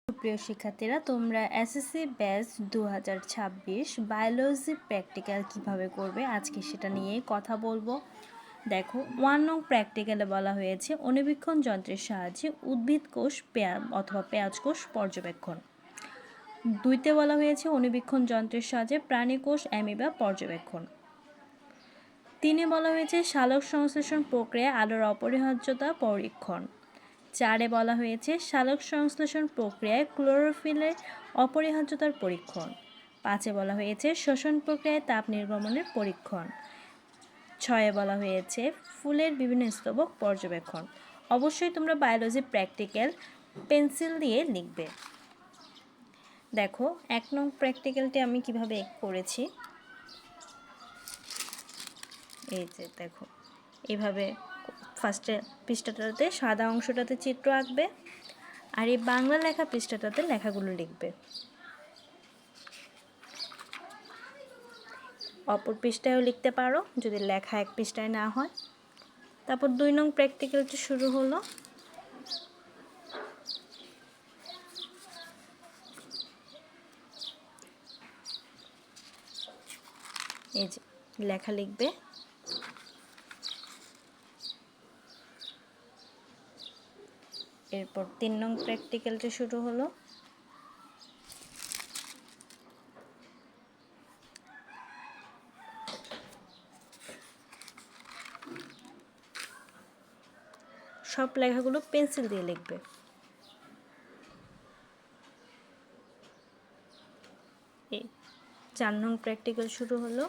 সুপ্রিয় শিক্ষার্থীরা, তোমরা এসএসসি ব্যাচ 2026 বায়োলজি প্র্যাকটিক্যাল কিভাবে করবে আজকে সেটা নিয়ে কথা বলবো। দেখো, 1 নং প্র্যাকটিক্যালে বলা হয়েছে অণুবীক্ষণ যন্ত্রের সাহায্যে উদ্ভিদ কোষ অথবা পেঁয়াজ কোষ পর্যবেক্ষণ। 2তে বলা হয়েছে অণুবীক্ষণ যন্ত্রের সাহায্যে প্রাণী কোষ অ্যামিবা পর্যবেক্ষণ। 3-এ বলা হয়েছে সালোক সংশ্লেষণ প্রক্রিয়ায় আলোর অপরিহার্যতা পরীক্ষণ। 4-এ বলা হয়েছে সালোক সংশ্লেষণ প্রক্রিয়ায় ক্লোরোফিলের অপরিহার্যতার পরীক্ষণ। 5-এ বলা হয়েছে শ্বসন প্রক্রিয়ায় তাপ নির্গমনের পরীক্ষণ। 6-এ বলা হয়েছে ফুলের বিভিন্ন স্তবক পর্যবেক্ষণ। অবশ্যই তোমরা বায়োলজি প্র্যাকটিক্যাল পেন্সিল দিয়ে লিখবে। দেখো, 1 নং প্র্যাকটিক্যালটি আমি কিভাবে করেছি। এই যে দেখো, এইভাবে ফার্স্টে পৃষ্ঠাটাতে সাদা অংশটাতে চিত্র আঁকবে আর এই বাংলা লেখা পৃষ্ঠাটাতে লেখাগুলো লিখবে। অপর পৃষ্ঠায়ও লিখতে পারো যদি লেখা এক পৃষ্ঠায় না হয়। তারপর 2 নং প্র্যাকটিক্যালটি শুরু হলো। এই যে লেখা লিখবে। এরপর 3 নং প্র্যাকটিক্যালটি শুরু হলো। সব লেখাগুলো পেন্সিল দিয়ে লিখবে। এই 4 নং প্র্যাকটিক্যাল শুরু হলো।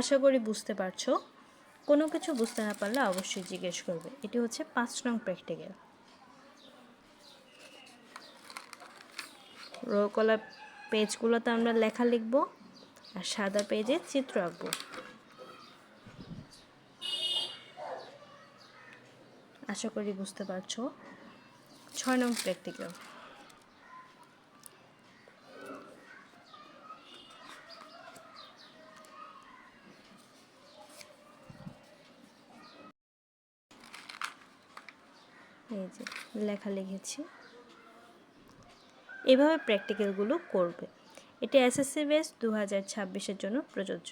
আশা করি বুঝতে পারছো। কোনো কিছু বুঝতে না পারলে অবশ্যই জিজ্ঞেস করবে। এটি হচ্ছে 5 নং প্র্যাকটিক্যাল। রো কলা পেজগুলোতে আমরা লেখা লিখব আর সাদা পেজে চিত্র আঁকবো। আশা করি বুঝতে পারছো। 6 নং প্র্যাকটিক্যাল। এই যে লেখা লিখেছি। এভাবে প্র্যাকটিক্যালগুলো করবে। এটি এসএসসি ব্যাচ 2026-এর জন্য প্রযোজ্য।